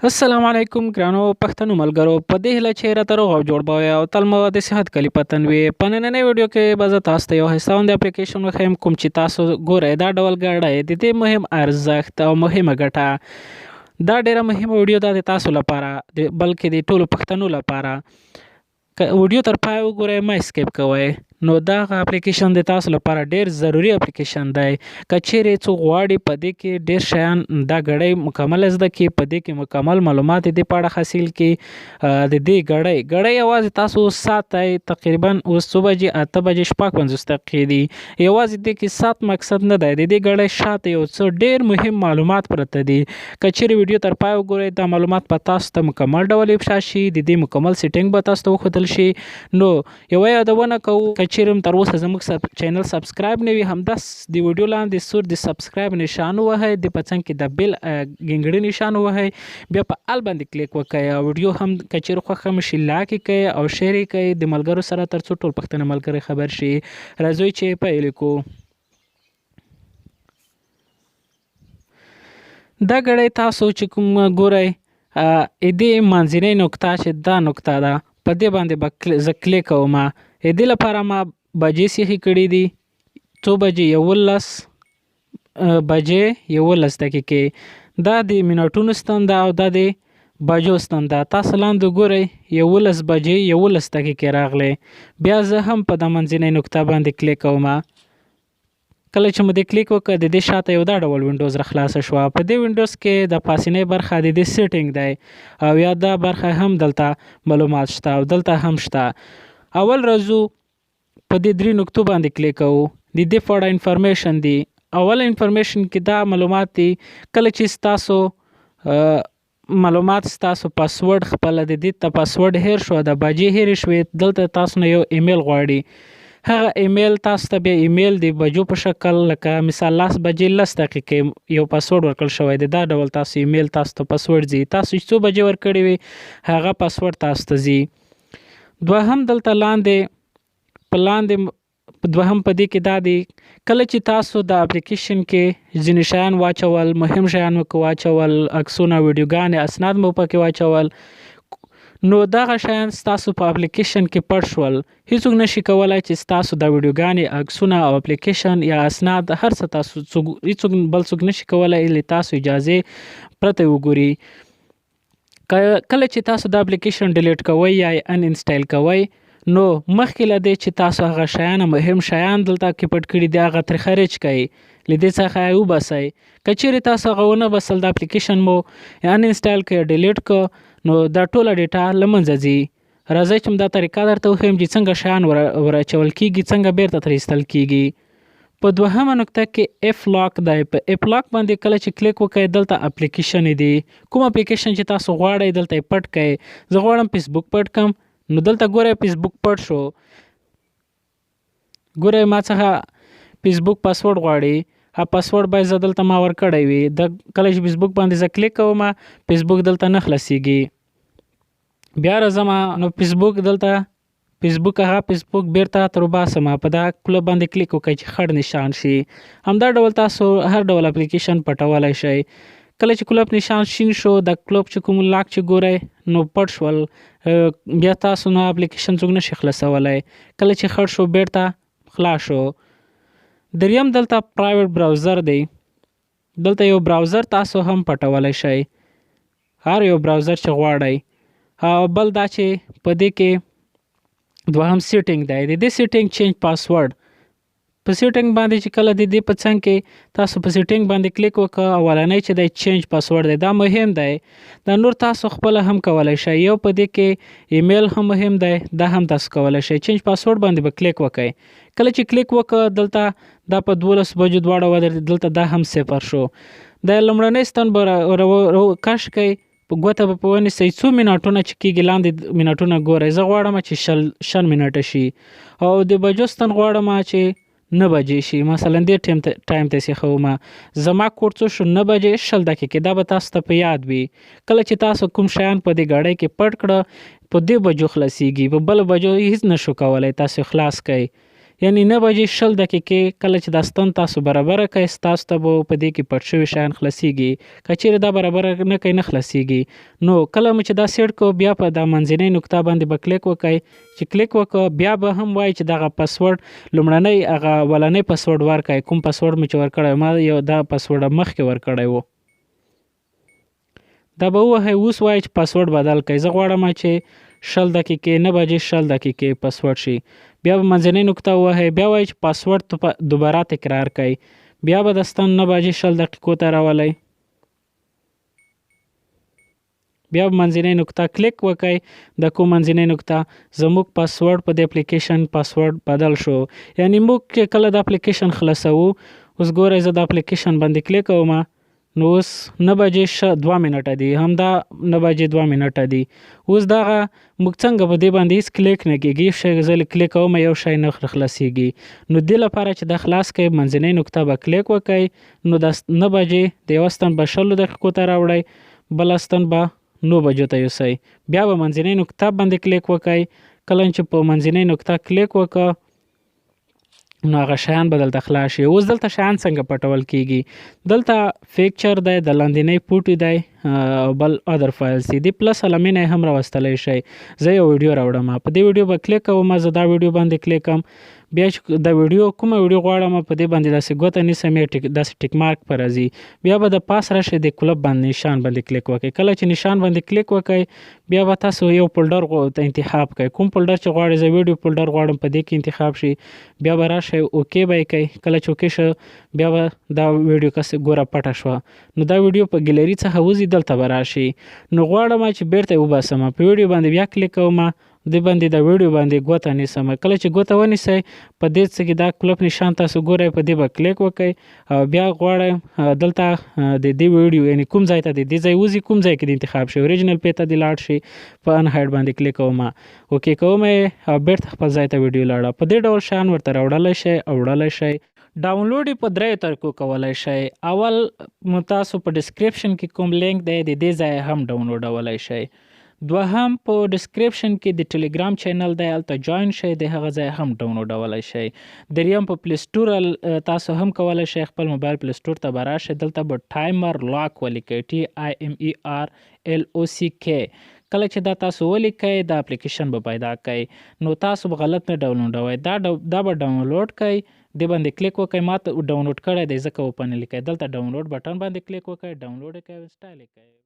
السلام علیکم ګرانو پښتنو ملګرو په دې هیله چې راته روغ او جوړ به او تل مو د صحت کلی پتن وي په نننۍ ویډیو کې به زه تاسو ته یو حساوند اپلیکیشن وښیم کوم چې تاسو ګورئ دا ډول ګړی د دې مهم ارزښت او مهمه ګټه دا ډیره مهمه ویډیو ده د تاسو لپاره بلکې د ټولو پښتنو لپاره که ویډیو تر پای وګورئ مه اسکیپ کوئ نو دا اپلیکیشن د تاسو لپاره ډیر ضروری اپلیکیشن دی که چیرې څوک غواړي په دې کې ډیر شیان دا ګړۍ مکمل زده کړي په دې کې مکمل معلومات د پاړه حاصل کړي د دې ګړۍ یوازې تاسو ساتئ تقریبا اوس 9 بجې 8 بجې شپږ 50 دقیقې دي یوازې دې کې سات مقصد نه دی د دې ګړۍ شاته یو څه ډیر مهم معلومات پرته دي که چیرې ویډیو تر پای وګورئ دا معلومات په تاسو ته مکمل ډول افشا شي د دې مکمل سیټینګ به تاسو ته وښودل شي نو یو یادونه کوو چیرې تر اوسه زموږ چینل سبسکرایب نه وي همداس د ویډیو لاندې سور د سبسکرایب نشان ووهئ د په څنګ کې د بیل ګنګړي نشان ووهئ بیا په ال باندې کلیک وکړئ او ویډیو هم که چیرې خوښه مو شي لایک یې کړئ او شیر یې کړئ د ملګرو سره تر څو ټول پښتانه ملګري خبر شي راځئ چې پیل کړو دا ګړۍ تاسو چې کوم ګورئ دې منځنۍ نقطه چې دا نقطه ده په دې باندې به زه کلیک کوم دې لپاره ما بجې سیخې کړي دي 2 بجې 11 بجې 11 دقیقې دا د منټونو ستن ده او دا د بجو ستن ده تاسو لاندې ګورئ 11 بجې 11 دقیقې راغلی بیا زه هم په د منځنۍ نقطه باندې کلیک کوم کله چې مو د کلیک وکړه د دې شاته یو دا ډول وینډوز را خلاصه شوه په دې وینډوز کې د پاسنۍ برخه د دې سیټینګ دی او یا دا برخه هم دلته معلومات شته او دلته هم شته اول راځو په دې درې نقطو باندې کلیک کوو د دې په اړه انفارمیشن دی اول انفارمیشن کې دا معلومات دي کله چې تاسو معلومات تاسو پاسورډ خپل د دې ته پاسورډ هیر شو د بجې هیر شوې دلته تاسو نه یو ایمیل غواړي هغه ایمیل تاسو ته بیا ایمیل دی بجو په شکل لکه مثال 10 بجې 10 دقیقې یو پاسورډ ورکړل شوی دی دا ډول تاسو ایمیل تاسو ته پاسورډ زی تاسو 2 بجې ورکړی وي هغه پاسورډ تاسو ته زی دوهم دلته لاندې دوهم په دې کې دا دی کله چې تاسو د اپلیکیشن کې ځینې شیان واچول مهم شیان مو واچول عکسونه ویډیوګانې اسناد مو پکې واچول نو دغه شیان ستاسو په اپلیکیشن کې پټ شول هیڅوک نشي کولی چې ستاسو د ویډیوګانې عکسونه او اپلیکیشن یا اسناد هر څه تاسو هیڅوک بل څوک نشي کولی چې تاسو اجازه پرته وګوري کله چې تاسو د اپلیکیشن ډیلیټ کوئ یا ان انسټال کوئ نو مخکې له دې چې تاسو هغه شیان مهم شیان دلته کې پټ کړي دي هغه ترې خارج کړئ له دې څخه یې وباسئ که چیرې تاسو هغه ونه باسل د اپلیکیشن مو ان انسټال کړئ ډیلیټ کړ نو دا ټوله ډیټا له منځه ځي راځئ چې دا طریقه درته وښیم چې څنګه شیان ور اچول کېږي څنګه بیرته ترې ایستل کېږي په دوهمه نقطه کې اف لاک دی په اف لاک باندې کله چې کلیک وکړئ دلته اپلیکیشن دی کوم اپلیکیشن چې تاسو غواړئ دلته یې پټ کړئ زه غواړم فیسبوک پټ کړم نو دلته ګورئ فیسبوک پټ شو ګورئ ما څخه فیسبوک پاسورډ غواړي پاسورډ باید زه دلته ما ورکړی وي د کله چې فیسبوک باندې زه کلیک کوم فیسبوک دلته نه خلاصیږي بیا راځم نو فیسبوک دلته فیسبوک بیرته تر وباسم په دا کله باندې کلیک وکړئ چې خړ نشان شي همدا ډول تاسو هر ډول اپلیکیشن پټولی شئ کله چې کلوب نشان شین شو د کلوب چې کوم لاک چې ګورئ نو پټ شول بیا تاسو نه اپلیکیشن څوک نشي خلاصولی کله چې خړ شو بیرته خلاص شو دریم دلته پرایویټ براوزر دی دلته یو براوزر تاسو هم پټولی شئ هر یو براوزر چې غواړئ او بل دا چې په دې کې دوهم سیټینګ دی د دې سیټینګ چینج پاسورډ په سیټینګ باندې چې کله د دې په څنګ کې تاسو په سیټینګ باندې کلیک وکړه اولنی چې د چینج پاسورډ دی دا مهم دی دا نور تاسو خپل هم کولی شئ یو په دې کې ایمیل هم مهم دی دا هم تاسو کولی شئ چینج پاسورډ باندې به کلیک وکړئ کله چې کلیک وکړه دلته دا په 12 بجو دواړه ودرېد دلته دا هم 0 شو د لومړنی ستن به کش کړئ په ګوته به په ونیسئ څو منټونه چې کېږي لاندې منټونه ګورئ زه غواړم چې 6 منټه شي او د بجو ستن غواړم چې 9 بجې شي مثلا دې ټایم ته سیخوم زما کوډ څو شو 9 بجې 10 دقیقې دا به تاسو ته په یاد وي کله چې تاسو کوم شیان په دې ګړۍ کې پټ کړه په دې بجو خلاصیږي په بل بجو هیڅ نشو کولی تاسو خلاص کړئ یعنی 9 بجې 20 دقیقې کله چې دا ستن تاسو برابره کړئ ستاسو ته به په دې کې پټ شوي شیان خلاصیږي. که چیرې دا برابره نه کوئ نه خلاصیږي. نو کله مو چې دا سیټ کړو بیا په دا منځنۍ نقطه باندې به کلیک وکړئ. چې کلیک وکړو بیا به هم وایي چې دغه پاسورډ لومړنی هغه ولنی پاسورډ ورکړئ. کوم پاسورډ مو چې ورکړی ما یو دا پاسورډ مخکې ورکړی و دا به ووهئ. اوس وایي چې پاسورډ بدل کړئ. زه غواړم چې 20 دقیقې 9 بجې 20 دقیقې پاسورډ شي. بیا به منځنۍ نقطه ووهئ. بیا وایي چې پاسورډ دوباره تکرار کړئ. بیا به د ستن 9 بجې 20 دقیقو ته راولئ. بیا به منځنۍ نقطه کلیک وکړئ. د کوم منځنۍ نقطه زموږ پاسورډ په د اپلیکیشن پاسورډ بدل شو. یعنی موږ کله د اپلیکیشن خلاصو اوس ګورئ زه د اپلیکیشن باندې کلیک کوم نو اوس 9 بجې 2 منټه دي. همدا 9 بجې 2 منټه دي. اوس دغه موږ څنګه په دې باندې هیڅ کلیک نه کېږي. شی زه کلیک کوم یو شی نه خلاصیږي. نو دې لپاره چې د خلاص کړئ منځنۍ نقطه به کلیک وکړئ. نو د 9 بجې د یو ستن به 20 دقیقو ته راوړئ. بل ستن به 9 بجو ته یوسئ. بیا به منځنۍ نقطه باندې کلیک وکړئ. کله چې په منځنۍ نقطه کلیک وکړه نو هغه شیان به دلته خلاص شي. اوس دلته شیان څنګه پټول کېږي. دلته فیکچر دی د لاندنی پوټي دی او بل ادر فایلز دي. د پلس علامې نه هم راوستلی شئ. زه یو ویډیو راوړم. په دې ویډیو به کلیک کوم. زه دا ویډیو باندې کلیک کوم. بیا چې د ویډیو کومه ویډیو غواړم په دې باندې داسې ګوته نیسم داسې ټیک مارک په راځي. بیا به د پاس راشئ د کلوب باندې نشان باندې کلیک وکړئ. کله چې نشان باندې کلیک وکړئ بیا به تاسو یو فولډر ته انتخاب کړئ. کوم فولډر چې غواړئ زه ویډیو فولډر غواړم په دې کې انتخاب شي. بیا به راشئ اوکې به یې کوئ. کله چې اوکې شو بیا به دا ویډیو کس ګوره پټه شوه. نو دا ویډیو په ګیلري څخه وځي دلته به راشي. نو غواړم چې بیرته وباسم. په ویډیو باندې بیا کلیک کوم. د باندې د ویډیو باندې ګوته نیسم. کله چې ګوته ونیسئ په دې څه کې دا کلوب نشان تاسو ګورئ په دې به کلیک وکړئ. او بیا غواړئ دلته د دې ویډیو یعنی کوم ځای ته د دې ځای وځي کوم ځای کې د انتخاب شي اوریجنل پې ته د لاړ شي. په ان هایډ باندې کلیک کوم. اوکې کوم او بیرته خپل ځای ته ویډیو لاړه. په دې ډول شیان ورته راوړلی شئ او وړلی شئ. ډاونلوډ یې په 3 طریقو کولی شئ. اول تاسو په ډسکریپشن کې کوم لینک دی د دې ځای هم ډاونلوډولی شئ. دوهم په ډسکریپشن کې د ټیلګرام چینل دی هلته جوین شئ د هغه ځای هم ډاونلوډولی شئ. دریم په پلی سټور تاسو هم کولی شئ خپل موبایل پلی سټور ته به راشئ. دلته به ټایمر لاک ولیکئ TIMERLOCK. کله چې دا تاسو ولیکئ دا اپلیکیشن به پیدا کړئ. نو تاسو به غلط نه ډاونلوډوئ. دا به ډاونلوډ کړئ. دې باندې کلیک وکړئ. ما ته ډاونلوډ کړی دی ځکه اوپن یې لیکئ. دلته ډاونلوډ بټن باندې کلیک وکړئ. ډاونلوډ یې کوئ. انسټال یې کوئ.